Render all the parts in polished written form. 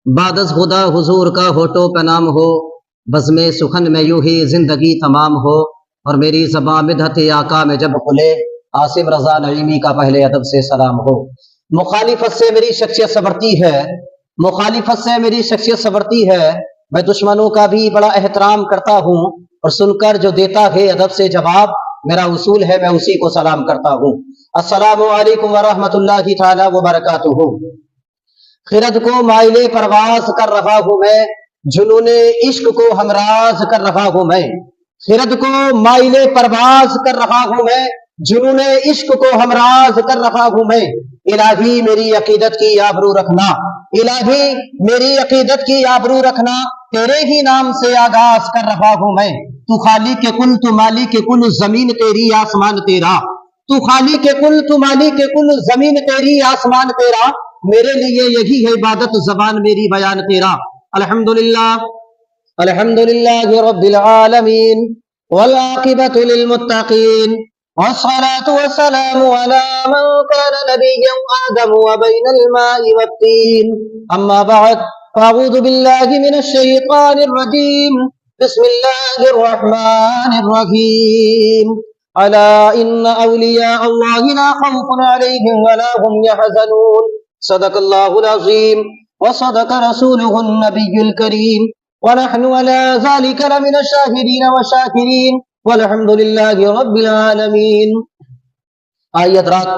بعد از خدا حضور کا ہوٹو پہ نام ہو، بزم سخن میں یوں ہی زندگی تمام ہو، اور میری زباں مدحت آقا میں جب کھلے، عاصم رضا نعیمی کا پہلے ادب سے سلام ہو۔ مخالفت سے میری شخصیت سنورتی ہے، مخالفت سے میری شخصیت سنورتی ہے، میں دشمنوں کا بھی بڑا احترام کرتا ہوں، اور سن کر جو دیتا ہے ادب سے جواب، میرا اصول ہے میں اسی کو سلام کرتا ہوں۔ السلام علیکم ورحمۃ اللہ تعالی وبرکاتہ۔ خرد کو مائل پرواز کر رہا ہوں میں، جنون عشق کو ہمراز کر رہا ہوں میں، خرد کو مائل پرواز کر رہا ہوں میں، جنون عشق کو ہمراز کر رہا ہوں میں۔ الہی میری عقیدت کی آبرو رکھنا، الہی میری عقیدت کی آبرو رکھنا، تیرے ہی نام سے آغاز کر رہا ہوں میں۔ تو خالق کے کل، تو مالک کے کل، زمین تیری آسمان تیرا، تو خالق کے کل، تو مالک کے کل، زمین تیری آسمان تیرا، میرے لیے یہی ہے عبادت، زبان میری بیان تیرا۔ الحمدللہ، الحمدللہ رب العالمین، والعاقبۃ للمتقین، والصلاة والسلام على من كان نبيا آدم وبين الماء والطين، أما بعد فأعوذ بالله من الشيطان الرجيم، بسم الله الرحمن الرحيم، ألا إن أولياء الله لا خوف عليهم ولا هم يحزنون، صدق الله العظيم وصدق رسوله النبي الكريم، ونحن على ذلك لمن الشاهدين والشاكرين، والحمد لله رب العالمین۔ آئیے حضرات،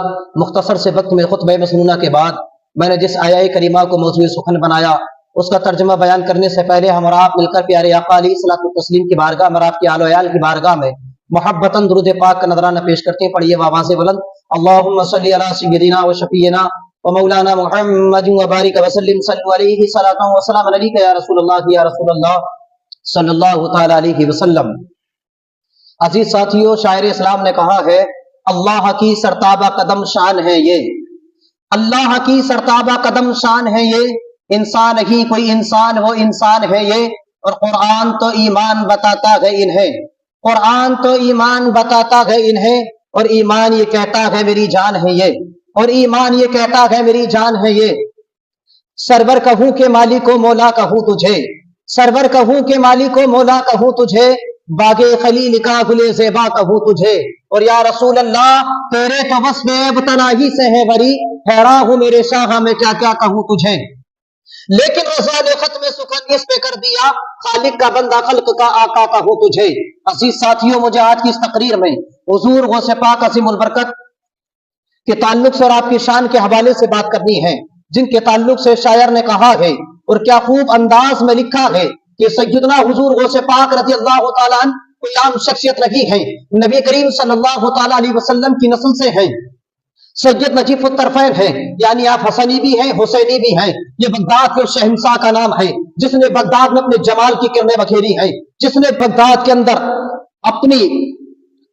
مختصر سے وقت میں خطبہ مسنونہ کے بعد میں نے جس آیہ کریمہ کو موضوع سخن بنایا، اس کا ترجمہ بیان کرنے سے پہلے ہم اور آپ مل کر پیارے آقا علیہ الصلوۃ والتسلیم کی بارگاہ میں، آپ کی آل و عیال کی بارگاہ میں محبتاً درود پاک کا نذرانہ پیش کرتے ہیں۔ پڑھیے آواز بلند، اللہم صلی علی سیدنا و شفیعنا و مولانا محمد وبارک وسلم، صلو علیہ صلاۃ و سلام علیک یا رسول اللہ، یا رسول اللہ صلی اللہ تعالی علیہ وسلم۔ عزیز ساتھیوں، شاعر اسلام نے کہا ہے، اللہ کی سرتابہ قدم شان ہے یہ، اللہ کی سرتابہ قدم شان ہے یہ، انسان ہی کوئی انسان وہ انسان ہے یہ، اور قرآن تو ایمان بتاتا ہے انہیں، قرآن تو ایمان بتاتا ہے انہیں، اور ایمان یہ کہتا ہے میری جان ہے یہ، اور ایمان یہ کہتا ہے میری جان ہے یہ۔ سرور کہوں کہ مالک و مولا کہوں تجھے، سرور کہوں کہ مالک و مولا کہوں تجھے، باغ خلیل کا گلے زیبا کہوں تجھے، اور یا رسول اللہ تیرے تو وصف ابتلائی سے ہے بری، حیران ہوں میرے شاہ میں کیا کیا کہوں تجھے۔ لیکن رضا نے ختم سخن اس پہ کر دیا، خالق کا بندہ خلق کا آقا کہوں تجھے۔ عزیز ساتھیوں، مجھے آج کی اس تقریر میں حضور غوث پاک عظیم البرکت کے تعلق سے اور آپ کی شان کے حوالے سے بات کرنی ہے، جن کے تعلق سے شاعر نے کہا ہے، اور کیا خوب انداز میں لکھا ہے کہ سیدنا حضور غوث پاک رضی اللہ تعالیٰ عنہ کوئی عام شخصیت نہیں ہے، نبی کریم صلی اللہ تعالیٰ علیہ وسلم کی نسل سے ہے، سید نجیف الطرفین ہے، یعنی آپ حسنی بھی ہیں حسینی بھی ہیں۔ یہ بغداد کے شہنشاہ کا نام ہے، جس نے بغداد میں اپنے جمال کی کرنیں بکھیری ہیں، جس نے بغداد کے اندر اپنی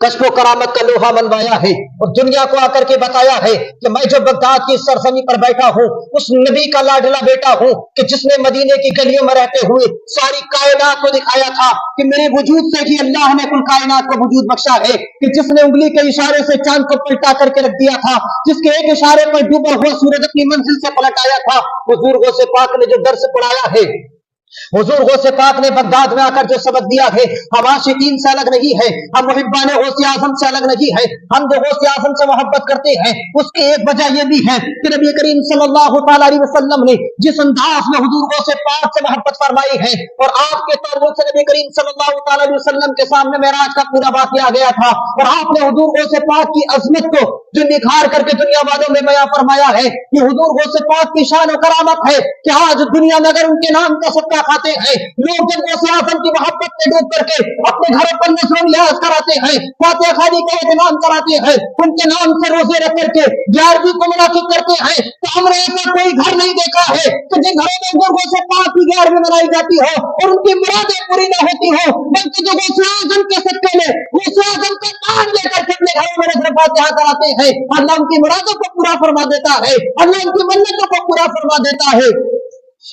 کشف و کرامت کا لوہا منوایا ہے، اور دنیا کو آ کر کے بتایا ہے کہ میں جو بغداد کی سرزمین پر بیٹھا ہوں، اس نبی کا لاڈلا بیٹا ہوں کہ جس نے مدینے کی گلیوں میں رہتے ہوئے ساری کائنات کو دکھایا تھا کہ میرے وجود سے ہی اللہ نے کل کائنات کو وجود بخشا ہے، کہ جس نے انگلی کے اشارے سے چاند کو پلٹا کر کے رکھ دیا تھا، جس کے ایک اشارے پر ڈوبا ہوا سورج اپنی منزل سے پلٹایا تھا۔ حضور غوث پاک نے جو درس پڑھایا ہے، حضور غوث پاک نے بغداد میں آ کر جو سبق دیا ہے، ہم عاشقین سے الگ نہیں ہے، ہم محبان غوث اعظم سے الگ نہیں ہے، ہم جو غوث اعظم سے محبت کرتے ہیں اس کی ایک وجہ یہ بھی ہے کہ نبی کریم صلی اللہ تعالیٰ علیہ وسلم نے جس انداز میں حضور غوث پاک سے محبت فرمائی ہے، اور آپ کے تعلق سے نبی کریم صلی اللہ تعالیٰ علیہ وسلم کے سامنے معراج کا پورا واقعہ گیا تھا، اور آپ نے حضور غوث پاک کی عظمت کو جو نکھار کر کے دنیا والوں میں بیان فرمایا ہے کہ حضور غوث پاک کی شان و کرامت ہے کہ آج دنیا میں اگر ان کے نام کا صدقہ کھاتے ہیں لوگ، جب غوث اعظم کی محبت میں ڈوب کر کے اپنے گھروں پر نذر و نیاز کراتے ہیں، فاتحہ خوانی کا اہتمام کراتے ہیں، ان کے نام سے روزے رکھ کر کے 11ویں کو منعقد کرتے ہیں، تو ہم نے ایسا کوئی گھر نہیں دیکھا ہے کہ جن گھروں میں غوث پاک کی 11ویں منائی جاتی ہو اور ان کی مرادیں پوری نہ ہوتی ہو، بلکہ جو غوث اعظم کے صدقے میں غوث اعظم کا نام لے کر کے اپنے گھروں میں نذر فاتحہ کراتے ہیں، اللہ ان کی مرادوں کو پورا فرما دیتا ہے، اللہ ان کی منتوں کو پورا فرما دیتا ہے۔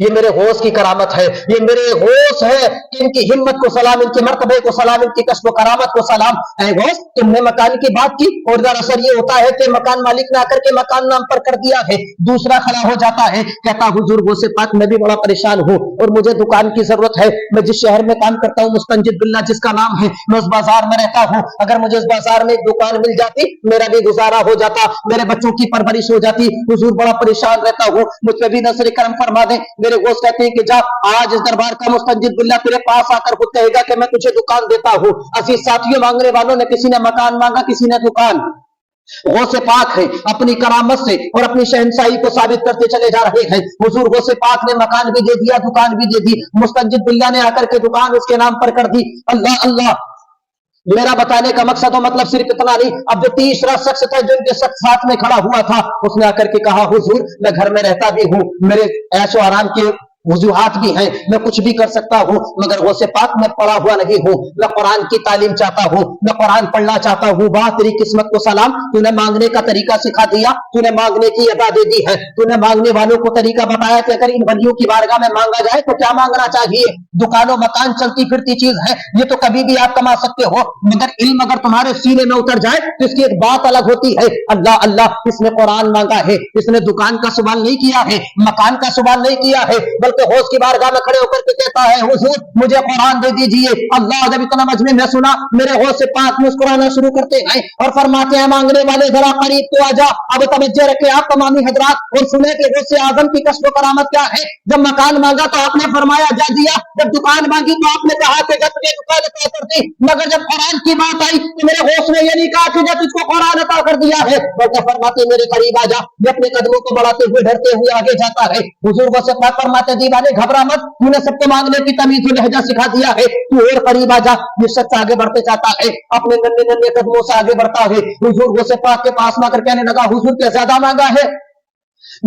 یہ میرے غوث کی کرامت ہے، یہ میرے غوث ہے کہ ان کی ہمت کو سلام، ان کے مرتبے کو سلام، ان کی کشف و کرامت کو سلام۔ اے غوث تم نے مکان کی بات کی اور دراصل یہ ہوتا ہے کہ مکان مالک نے آ کر کے مکان نام پر کر دیا ہے، دوسرا کھڑا ہو جاتا ہے کہتا حضور غوث پاک میں بھی بڑا پریشان ہوں اور مجھے دکان کی ضرورت ہے، میں جس شہر میں کام کرتا ہوں مستنجد باللہ جس کا نام ہے، میں اس بازار میں رہتا ہوں، اگر مجھے اس بازار میں ایک دکان مل جاتی میرا بھی گزارا ہو جاتا، میرے بچوں کی پرورش ہو جاتی، حضور بڑا پریشان رہتا ہوں، مجھ پہ بھی نظر کرم فرما دیں۔ میرے غوث کہتے ہیں کہ جا آج اس دربار کا مستنجد باللہ تیرے پاس آ کر خود کہے گا کہ میں تجھے دکان دیتا ہوں۔ عزیز ساتھیوں، مانگنے والوں نے کسی نے مکان مانگا، کسی نے دکان۔ غوث پاک ہے اپنی کرامت سے اور اپنی شہنشاہی کو ثابت کرتے چلے جا رہے ہیں۔ حضور غوث پاک نے مکان بھی دے دیا، دکان بھی دے دی، مستنجد باللہ نے آ کر کے دکان اس کے نام پر کر دی۔ اللہ اللہ، میرا بتانے کا مقصد و مطلب صرف اتنا نہیں، اب جو تیسرا شخص تھا جو ان کے ساتھ میں کھڑا ہوا تھا، اس نے آ کر کے کہا حضور میں گھر میں رہتا بھی ہوں، میرے عیش و آرام کے وجوہات بھی ہیں، میں کچھ بھی کر سکتا ہوں، مگر غوث پاک میں پڑھا ہوا نہیں ہوں، میں قرآن کی تعلیم چاہتا ہوں، میں قرآن پڑھنا چاہتا ہوں۔ واہ تیری قسمت کو سلام، تو نے مانگنے کا طریقہ سکھا دیا، تو نے مانگنے کی ادا دے دی ہے، تو نے مانگنے والوں کو طریقہ بتایا کہ اگر ان ولیوں کی بارگاہ میں مانگا جائے تو کیا مانگنا چاہیے۔ دکان و مکان چلتی پھرتی چیز ہے، یہ تو کبھی بھی آپ کما سکتے ہو، مگر علم اگر تمہارے سینے میں اتر جائے تو اس کی ایک بات الگ ہوتی ہے۔ اللہ اللہ، اس نے قرآن مانگا ہے، اس نے دکان کا سوال نہیں کیا ہے، مکان کا سوال نہیں کیا ہے، بلکہ غوث کی بارگاہ میں کھڑے ہو کر کے کہتا ہے حضور مجھے قرآن دے دیجئے۔ اللہ جب اتنا مجمع میں سنا، میرے غوث پاک مسکرانا شروع کرتے ہیں اور فرماتے ہیں مانگنے والے ذرا قریب تو آ جا۔ اب توجہ رکھے آپ تمامی حضرات اور سنیں کہ غوث اعظم کی کشف و کرامت کیا ہے۔ جب مکان مانگا تو آپ نے فرمایا جا دیا، جب دکان مانگی تو آپ نے کہا کہ جب تجھے دکان عطا کر دی، مگر جب قرآن کی بات آئی تو میرے غوث نے یہ نہیں کہا کہ جب تجھ کو قرآن عطا کر دیا ہے، بلکہ فرماتے میرے قریب آ جا۔ یہ اپنے قدموں کو بڑھاتے ہوئے ڈرتے ہوئے آگے جاتا ہے۔ حضور غوث پاک فرماتے دیوانے گھبرا مت، تو نے سب کو مانگنے کی تمیز و لہجہ سکھا دیا ہے، تو اور قریب آ جا۔ یہ شخص آگے بڑھتے جاتا ہے، اپنے ننھے ننھے قدموں سے آگے بڑھتا ہے۔ حضور غوث پاک کے پاس آ کر کہنے لگا حضور کیا زیادہ مانگا ہے؟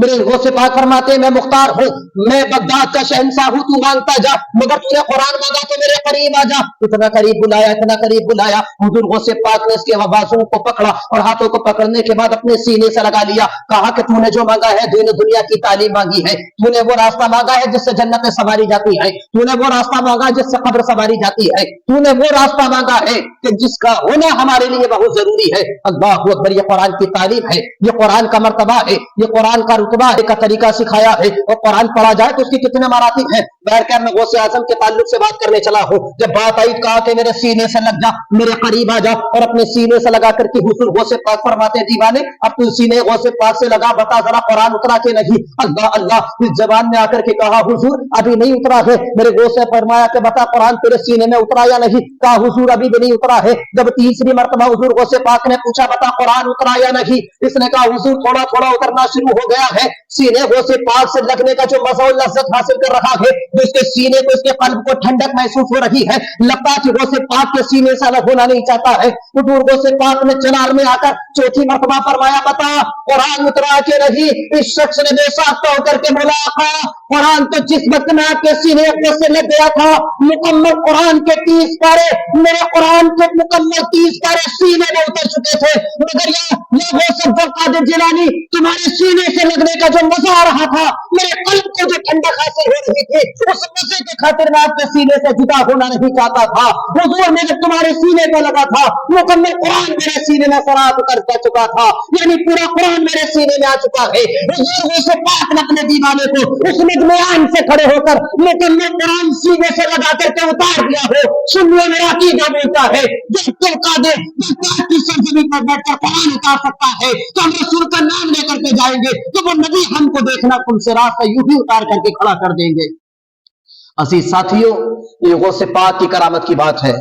میرے غوث پاک فرماتے ہیں میں مختار ہوں، میں بغداد کا شہنشاہ ہوں، تو مانگتا جا، مگر تو نے قرآن مانگا تو میرے قریب آ جا۔ اتنا قریب بلایا، اتنا قریب بلایا، حضور غوث پاک نے اس کے بازوں کو پکڑا اور ہاتھوں کو پکڑنے کے بعد اپنے سینے سے لگا لیا، کہا کہ تو نے جو مانگا ہے دین و دنیا کی تعلیم مانگی ہے، تو نے وہ راستہ مانگا ہے جس سے جنت سواری جاتی ہے، تو نے وہ راستہ مانگا جس سے قبر سواری جاتی ہے، تو نے وہ راستہ مانگا ہے کہ جس کا ہونا ہمارے لیے بہت ضروری ہے۔ اللہ اکبر، یہ قرآن کی تعلیم ہے، یہ قرآن کا مرتبہ ہے، یہ قرآن کا رتبہ کا طریقہ سکھایا ہے، اور قرآن پڑھا جائے تو اس کی کتنے مراتب ہیں۔ بہرکیف میں غوث اعظم کے تعلق سے بات کرنے چلا ہوں، جب بات آئی کہا کہ میرے سینے سے لگ جا، میرے قریب آ جا، اور اپنے سینے سے لگا کر کے حضور غوث پاک فرماتے دیوانے اب تو سینے غوث پاک سے لگا، بتا ذرا قرآن اترا کہ نہیں؟ اللہ اللہ، اس زبان میں آ کر کے کہا حضور ابھی نہیں اترا ہے۔ میرے غوث نے فرمایا کہ بتا قرآن تیرے سینے میں اترا یا نہیں؟ کہا حضور ابھی بھی نہیں اترا ہے۔ جب تیسری مرتبہ حضور غوث پاک نے پوچھا بتا قرآن اترا یا نہیں؟ اس نے کہا حضور تھوڑا تھوڑا اترنا شروع ہو گیا ہے۔ سینے غوث پاک سے لگنے کا جو مزہ و لذت حاصل کر رہا ہے، جو اس کے سینے کو، اس کے قلب کو ٹھنڈک محسوس ہو رہی ہے، لگتا کہ غوث پاک کے سینے سے الگ ہونا نہیں چاہتا ہے۔ حضور غوث پاک نے چنار میں آ کر چوتھی مرتبہ فرمایا بتا قرآن اترا کہ نہیں؟ اس شخص نے بے ساختہ ہو کر کے بولا قرآن تو جس وقت میں آپ کے سینے سے لگ گیا تھا مکمل قرآن کے 30 پارے، میرے قرآن کے مکمل 30 پارے سینے میں اتر چکے تھے، مگر یہ غوث عبدالقادر جیلانی تمہارے سینے سے لگنے کا جو مزہ آ رہا تھا، میرے قلب کو جو ٹھنڈک حاصل ہو رہی تھی، اس مزے کے خاطر میں آپ کے سینے سے جدا ہونا نہیں چاہتا تھا۔ حضور میں جب تمہارے سینے پہ لگا تھا مکمل قرآن میرے سینے میں سرات اتر چکا تھا، یعنی پورا قرآن میرے سینے میں آ چکا ہے۔ حضور غوث پاک نے اپنے دیوانے کو اس مدمیان سے کھڑے ہو کر مکمل قرآن سینے سے لگا کر کے اتار دیا ہو۔ سنیے میرا عقیدہ بولتا ہے جب تم قادر بغداد کی سرزمین پر بیٹھ کر قرآن اتار سکتا ہے تو ہم رسول کا نام لے کر کے جائیں گے تو وہ نبی ہم کو دیکھنا تم سے راستہ یوں ہی اتار کر کے کھڑا کر دیں گے۔ عزیز ساتھیوں، یہ غوث پاک کی کرامت کی بات ہے۔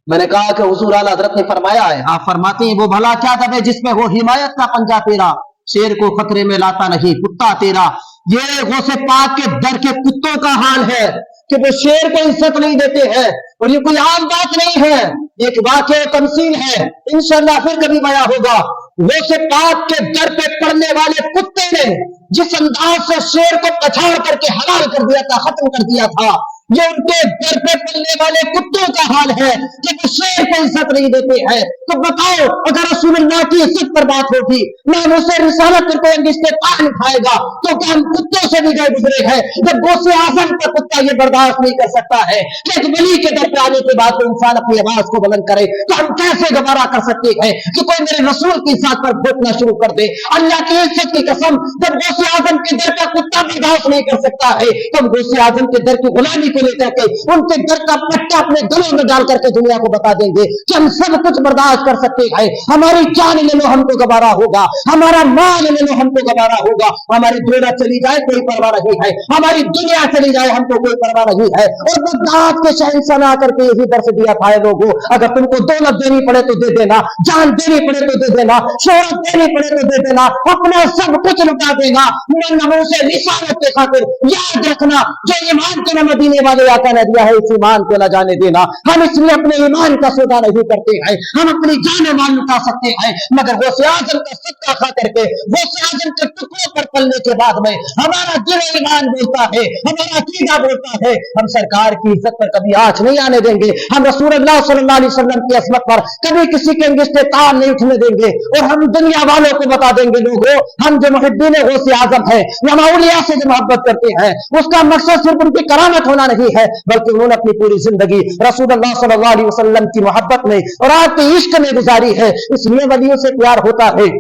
میں نے کہا کہ حضور اعلیٰ حضرت نے فرمایا ہے، آپ فرماتے ہیں وہ بھلا کیا دبے جس میں ہو حمایت کا پنجہ تیرا، شیر کو خطرے میں لاتا نہیں کتا تیرا۔ یہ غوث پاک کے در کے کتوں کا حال ہے کہ وہ شیر کو عزت نہیں دیتے ہیں، اور یہ کوئی عام بات نہیں ہے، ایک واقعہ تمثیل ہے، انشاءاللہ پھر کبھی بیان ہوگا۔ غوث پاک کے در پہ پڑنے والے کتے نے جس انداز سے شیر کو پچھاڑ کر کے حلال کر دیا تھا، ختم کر دیا تھا، یہ ان کے در پہ پلنے والے کتوں کا حال ہے کہ وہ شیر کو عزت نہیں دیتے ہیں. تو بتاؤ اگر رسول اللہ کی عزت پر بات ہوگی، ناموس رسالت پر کوئی انگشت پان اٹھائے گا تو کیا ہم کتوں سے بھی گئے گزرے ہیں؟ جب غوث اعظم کا کتا یہ برداشت نہیں کر سکتا ہے کہ ایک ولی کے در پہ آنے کے بعد کوئی انسان اپنی آواز کو بلند کرے، تو ہم کیسے گوارا کر سکتے ہیں کہ کوئی میرے رسول کی ذات پر بھونکنا شروع کر دے؟ اللہ کی عزت کی قسم، جب غوث اعظم کے در کا کتا برداشت نہیں کر سکتا ہے تو ہم غوث اعظم کے در کی غلامی کو لے کر کے ان کے در کا پٹا اپنے گلوں میں ڈال کر کے دنیا کو بتا دیں گے کہ ہم سب کچھ برداشت کر سکتے ہیں. ہماری جان لے لو ہم کو گوارا ہوگا، ہمارا مال لے لو ہم کو گوارا ہوگا، ہماری دنیا چلی جائے کوئی پرواہ نہیں ہے، ہماری دنیا چلی جائے ہم کو کوئی پرواہ نہیں ہے. اور بغداد کے شہنشاہ آ کر کے یہی درس دیا تھا لوگوں، اگر تم کو دولت دینی پڑے تو دے دینا، جان دینی پڑے تو دے دینا، شہرت دینی پڑے تو دے دینا، اپنا سب کچھ لٹا دینا ناموس رسالت کے خاطر. یاد رکھنا جو ایمان کو نہ مدینے والے آقا نے دیا ہے اس ایمان کو نہ جانے دینا. ہم اس لیے اپنے ایمان کا سودا نہیں کرتے ہیں، ہم اپنی جان مال لٹا سکتے ہیں مگر غوث اعظم کا صدقہ کھا کر کے غوث اعظم کے ٹکڑوں پر پلنے کے بعد میں ہمارا دل ایمان بولتا ہے، ہمارا عقیدہ بولتا ہے ہم سرکار کی عزت پر کبھی آنچ نہیں آنے دیں گے، ہم رسول اللہ صلی اللہ علیہ وسلم کی عصمت پر کبھی کسی کے انگشت تان نہیں اٹھنے دیں گے. اور ہم دنیا والوں کو بتا دیں گے لوگوں ہم جو محبین غوث اعظم ہیں یا اولیاء سے جو محبت کرتے ہیں اس کا مقصد صرف ان کی کرامت ہونا نہیں ہے بلکہ انہوں نے اپنی پوری زندگی رسول اللہ صلی اللہ علیہ وسلم کی محبت میں اور آپ کے عشق میں گزاری ہے. اس لیے ولیوں سے پیار ہوتا ہے.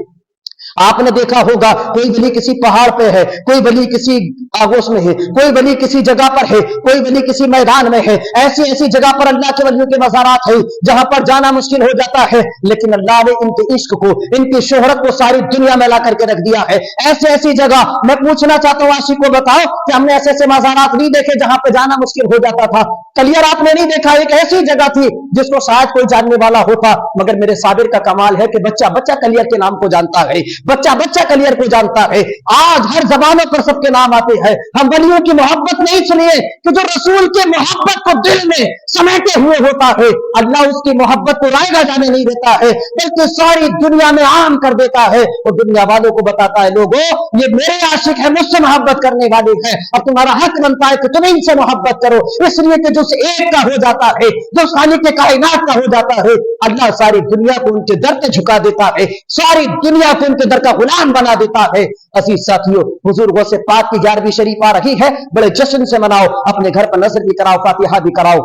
آپ نے دیکھا ہوگا کوئی ولی کسی پہاڑ پہ ہے، کوئی ولی کسی آگوش میں ہے، کوئی ولی کسی جگہ پر ہے، کوئی ولی کسی میدان میں ہے. ایسی ایسی جگہ پر اللہ کے ولیوں کے مزارات ہیں جہاں پر جانا مشکل ہو جاتا ہے، لیکن اللہ نے ان کے عشق کو، ان کی شہرت کو ساری دنیا میں لا کر کے رکھ دیا ہے. ایسی ایسی جگہ میں پوچھنا چاہتا ہوں عاشق کو بتاؤ کہ ہم نے ایسے ایسے مزارات نہیں دیکھے جہاں پہ جانا مشکل ہو جاتا تھا. کلیئر آپ نے نہیں دیکھا، ایک ایسی جگہ تھی جس کو شاید کوئی جاننے والا ہوتا مگر میرے صابر کا کمال ہے کہ بچہ بچہ کلیئر کے نام کو جانتا ہے، بچہ بچہ کلیئر کو جانتا ہے. آج ہر زبانوں پر سب کے نام آتے ہیں. ہم ولیوں کی محبت نہیں سنیے کہ جو رسول کے محبت کو دل میں سمیٹے ہوئے ہوتا ہے اللہ اس کی محبت کو رائگاں جانے نہیں دیتا ہے بلکہ ساری دنیا میں عام کر دیتا ہے اور دنیا والوں کو بتاتا ہے لوگوں یہ میرے عاشق ہیں، مجھ سے محبت کرنے والے ہیں. اب تمہارا حق بنتا ہے کہ تم ان سے محبت کرو، اس لیے کہ جو ایک کا ہو جاتا ہے، جو خالق کے کائنات کا ہو جاتا ہے اللہ ساری دنیا کو ان کے در پہ جھکا دیتا ہے، ساری دنیا کو ان کے در کا غلام بنا دیتا ہے. عزیز ساتھیوں حضور غوث پاک کی 11ویں شریف آ رہی ہے، بڑے جشن سے مناؤ، اپنے گھر پر نظر بھی کراؤ، فاتحہ بھی کراؤ،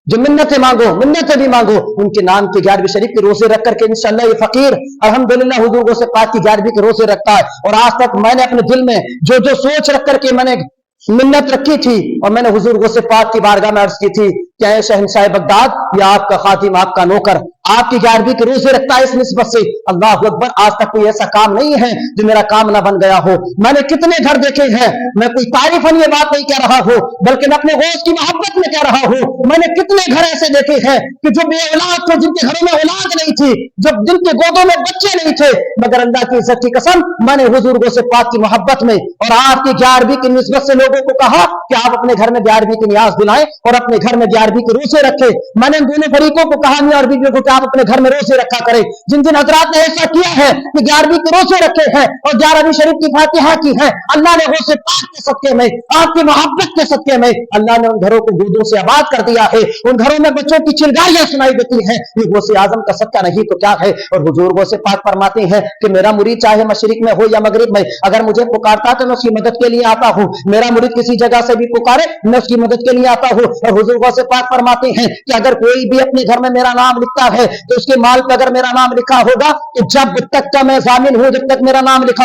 جو منتیں مانگو منتیں بھی مانگو. ان کے نام کی 11ویں شریف کے روزے رکھ کر کے انشاءاللہ یہ فقیر الحمدللہ حضور غوث پاک کی 11ویں کے روزے رکھتا ہے. اور آج تک میں نے اپنے دل میں جو جو سوچ رکھ کر کے میں نے منت رکھی تھی اور میں نے حضور غوث پاک کی بارگاہ میں عرض کی تھی کہ اے شہنشاہ بغداد یا آپ کا خادم، آپ کا نوکر آپ کی 11ویں کے روزے رکھتا ہے اس نسبت سے. اللہ اکبر، آج تک کوئی ایسا کام نہیں ہے جو میرا کام نہ بن گیا ہو. میں نے کتنے گھر دیکھے ہیں، میں کوئی تعریفاً یہ بات نہیں کہہ رہا ہوں بلکہ میں اپنے غوث کی محبت میں کہہ رہا ہوں. میں نے کتنے گھر ایسے دیکھے ہیں کہ جو بے اولاد تھے، جن کے گھروں میں اولاد نہیں تھی، جب جن کے گودوں میں بچے نہیں تھے، مگر اللہ کی عزت کی قسم میں نے حضور غوث پاک کی محبت میں اور آپ کی 11ویں کی نسبت سے لوگوں کو کہا کہ آپ اپنے گھر میں 11ویں کی نیاز دلائیں اور اپنے گھر میں 11ویں کے روزے رکھیں. میں نے دونوں فریقوں کو کہا میاں اور بیویوں کو کہ آپ اپنے گھر میں روزے رکھا کریں. جن جن حضرات نے ایسا کیا ہے کہ 11ویں کے روزے رکھے ہیں اور 11ویں شریف کی فاتحہ کی ہے، اللہ نے غوث پاک کے صدقے میں، آپ کی محبت کے صدقے میں اللہ نے ان گھروں کو دودھوں سے آباد کر دیا ہے. ان گھروں میں بچوں کی چلگاریاں سنائی دیتی ہیں. یہ غوث اعظم کا صدقہ نہیں تو کیا ہے. اور حضور غوث پاک فرماتے ہیں کہ میرا مرید چاہے مشرق میں ہو یا مغرب میں اگر مجھے پکارتا تو میں اس کی مدد کے لیے آتا ہوں. میرا مرید کسی جگہ سے بھی پکارے میں اس کی مدد کے لیے آتا ہوں. اور حضور غوث پاک فرماتے ہیں کہ اگر کوئی بھی اپنے گھر میں میرا نام لکھتا ہے تو اس کے مال پہ اگر میرا نام لکھا ہوگا تو جب تک کا میں ضامن ہوں، جب تک میرا نام لکھا